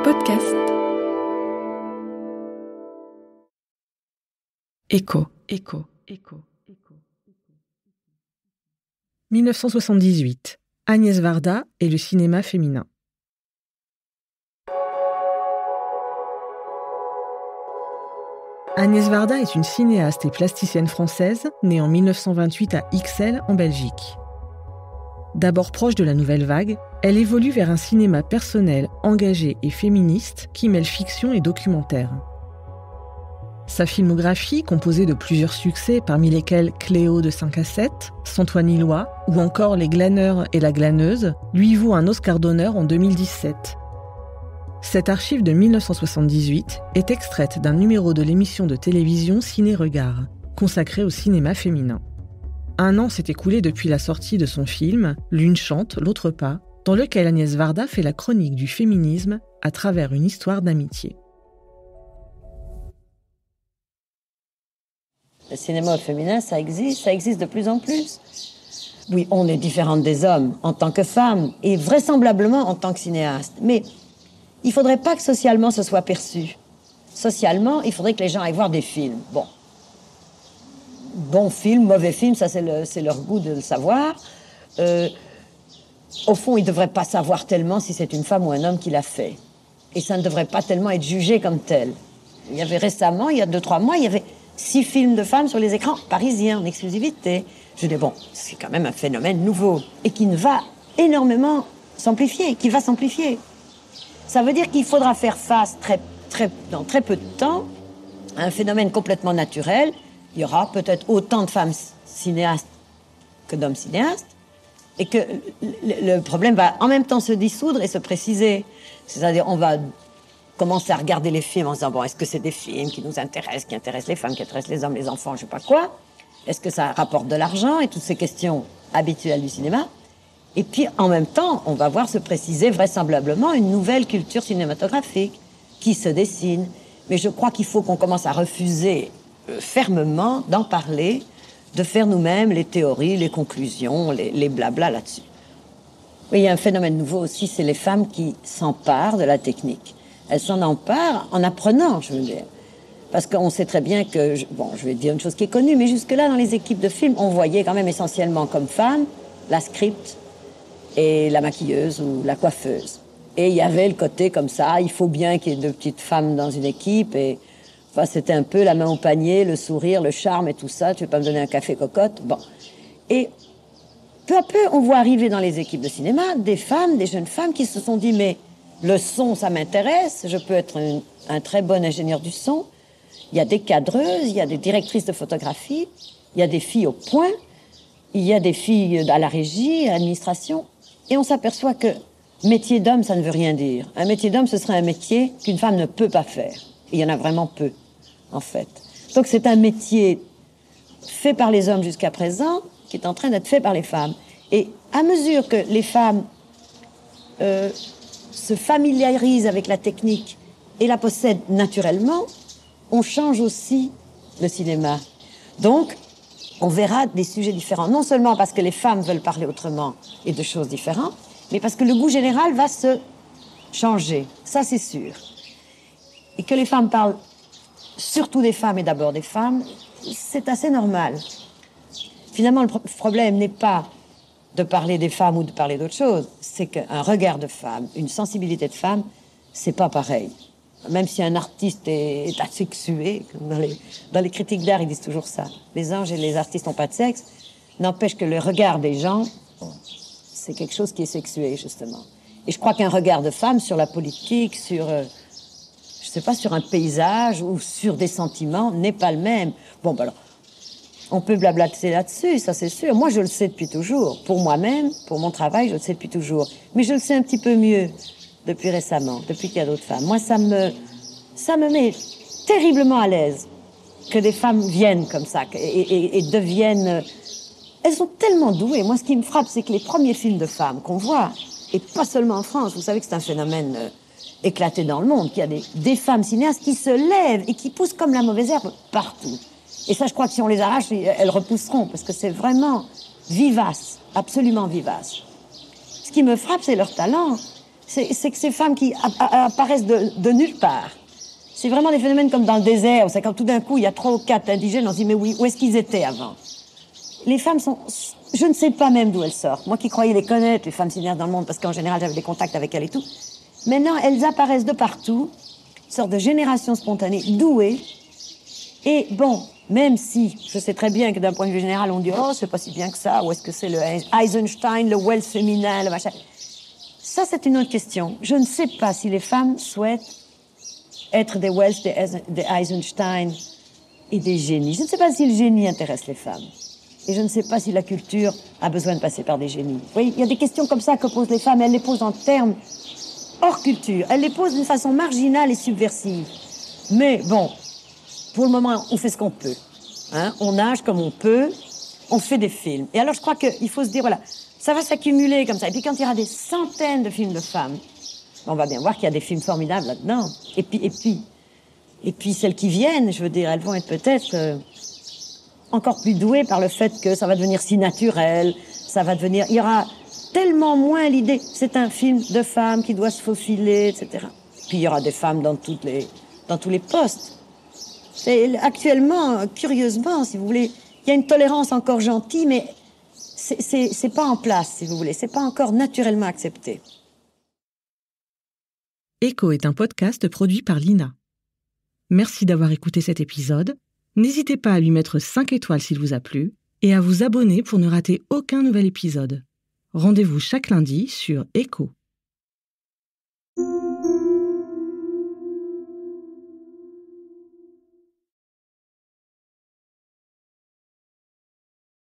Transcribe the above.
Podcast. Écho. 1978. Agnès Varda et le cinéma féminin. Agnès Varda est une cinéaste et plasticienne française, née en 1928 à Ixelles, en Belgique. D'abord proche de la nouvelle vague, elle évolue vers un cinéma personnel, engagé et féministe qui mêle fiction et documentaire. Sa filmographie, composée de plusieurs succès parmi lesquels Cléo de 5 à 7, Santoine Ilois ou encore Les Glaneurs et la glaneuse, lui vaut un Oscar d'honneur en 2017. Cette archive de 1978 est extraite d'un numéro de l'émission de télévision Ciné Regard, consacrée au cinéma féminin. Un an s'est écoulé depuis la sortie de son film « L'une chante, l'autre pas », dans lequel Agnès Varda fait la chronique du féminisme à travers une histoire d'amitié. Le cinéma féminin, ça existe de plus en plus. Oui, on est différente des hommes en tant que femmes et vraisemblablement en tant que cinéaste. Mais il ne faudrait pas que socialement ce soit perçu. Socialement, il faudrait que les gens aillent voir des films. Bon film, mauvais film, ça c'est leur goût de le savoir. Au fond, ils ne devraient pas savoir tellement si c'est une femme ou un homme qui l'a fait. Et ça ne devrait pas tellement être jugé comme tel. Il y avait récemment, il y a 2-3 mois, il y avait 6 films de femmes sur les écrans parisiens en exclusivité. Je dis c'est quand même un phénomène nouveau et qui va énormément s'amplifier, qui va s'amplifier. Ça veut dire qu'il faudra faire face dans très peu de temps à un phénomène complètement naturel. Il y aura peut-être autant de femmes cinéastes que d'hommes cinéastes et que le problème va en même temps se dissoudre et se préciser. C'est-à-dire on va commencer à regarder les films en se disant est-ce que c'est des films qui nous intéressent, qui intéressent les femmes, qui intéressent les hommes, les enfants, je sais pas quoi. Est-ce que ça rapporte de l'argent et toutes ces questions habituelles du cinéma. Et puis, en même temps, on va voir se préciser vraisemblablement une nouvelle culture cinématographique qui se dessine. Mais je crois qu'il faut qu'on commence à refuser fermement d'en parler, de faire nous-mêmes les théories, les conclusions, les blabla là-dessus. Oui, il y a un phénomène nouveau aussi, c'est les femmes qui s'emparent de la technique. Elles s'en emparent en apprenant, je veux dire. Parce qu'on sait très bien que, je vais dire une chose qui est connue, mais jusque-là, dans les équipes de films, on voyait quand même essentiellement comme femmes la script et la maquilleuse ou la coiffeuse. Et il y avait le côté comme ça, il faut bien qu'il y ait 2 petites femmes dans une équipe. Et enfin, c'était un peu la main au panier, le sourire, le charme et tout ça. Tu veux pas me donner un café cocotte? Et peu à peu, on voit arriver dans les équipes de cinéma des femmes, des jeunes femmes qui se sont dit, mais le son, ça m'intéresse, je peux être un très bon ingénieur du son. Il y a des cadreuses, il y a des directrices de photographie, il y a des filles au point, il y a des filles à la régie, à l'administration. Et on s'aperçoit que métier d'homme, ça ne veut rien dire. Un métier d'homme, ce serait un métier qu'une femme ne peut pas faire. Et il y en a vraiment peu, en fait. Donc c'est un métier fait par les hommes jusqu'à présent, qui est en train d'être fait par les femmes. Et à mesure que les femmes se familiarisent avec la technique et la possèdent naturellement, on change aussi le cinéma. Donc, on verra des sujets différents. Non seulement parce que les femmes veulent parler autrement et de choses différentes, mais parce que le goût général va se changer. Ça, c'est sûr. Et que les femmes parlent surtout des femmes et d'abord des femmes, c'est assez normal. Finalement, le problème n'est pas de parler des femmes ou de parler d'autre chose. C'est qu'un regard de femme, une sensibilité de femme, c'est pas pareil. Même si un artiste est asexué, dans les critiques d'art, ils disent toujours ça. Les anges et les artistes n'ont pas de sexe. N'empêche que le regard des gens, c'est quelque chose qui est sexué, justement. Et je crois qu'un regard de femme sur la politique, sur un paysage ou sur des sentiments, n'est pas le même. Alors, on peut blablater là-dessus, ça c'est sûr. Moi, je le sais depuis toujours. Pour moi-même, pour mon travail, je le sais depuis toujours. Mais je le sais un petit peu mieux depuis récemment, depuis qu'il y a d'autres femmes. Moi, ça me met terriblement à l'aise que des femmes viennent comme ça et deviennent... Elles sont tellement douées. Moi, ce qui me frappe, c'est que les premiers films de femmes qu'on voit, et pas seulement en France, vous savez que c'est un phénomène éclaté dans le monde, qu'il y a des femmes cinéastes qui se lèvent et qui poussent comme la mauvaise herbe partout. Et ça, je crois que si on les arrache, elles repousseront, parce que c'est vraiment vivace, absolument vivace. Ce qui me frappe, c'est leur talent. c'est que ces femmes qui apparaissent de nulle part. C'est vraiment des phénomènes comme dans le désert. C'est quand tout d'un coup, il y a 3 ou 4 indigènes, on se dit, mais oui, où est-ce qu'ils étaient avant? Les femmes sont... Je ne sais pas même d'où elles sortent. Moi qui croyais les connaître, les femmes cinéastes dans le monde, parce qu'en général, j'avais des contacts avec elles et tout. Maintenant, elles apparaissent de partout, une sorte de génération spontanée, douée. Et bon, même si je sais très bien que d'un point de vue général, on dit « Oh, c'est pas si bien que ça », ou est-ce que c'est le Eisenstein, le Wells féminin, le machin. Ça, c'est une autre question. Je ne sais pas si les femmes souhaitent être des Wells, des Eisenstein et des génies. Je ne sais pas si le génie intéresse les femmes. Et je ne sais pas si la culture a besoin de passer par des génies. Vous voyez, il y a des questions comme ça que posent les femmes. Elles les posent en termes hors culture. Elles les posent d'une façon marginale et subversive. Mais bon, pour le moment, on fait ce qu'on peut. Hein? On nage comme on peut. On fait des films. Et alors, je crois qu'il faut se dire, voilà, ça va s'accumuler comme ça. Et puis, quand il y aura des centaines de films de femmes, on va bien voir qu'il y a des films formidables là-dedans. Et puis, celles qui viennent, je veux dire, elles vont être peut-être encore plus douées par le fait que ça va devenir si naturel, ça va devenir... Il y aura tellement moins l'idée, c'est un film de femmes qui doit se faufiler, etc. Puis il y aura des femmes dans tous les postes. Actuellement, curieusement, si vous voulez, il y a une tolérance encore gentille, mais c'est pas en place, si vous voulez. C'est pas encore naturellement accepté. Écho est un podcast produit par l'INA. Merci d'avoir écouté cet épisode. N'hésitez pas à lui mettre 5 étoiles s'il vous a plu et à vous abonner pour ne rater aucun nouvel épisode. Rendez-vous chaque lundi sur Écho.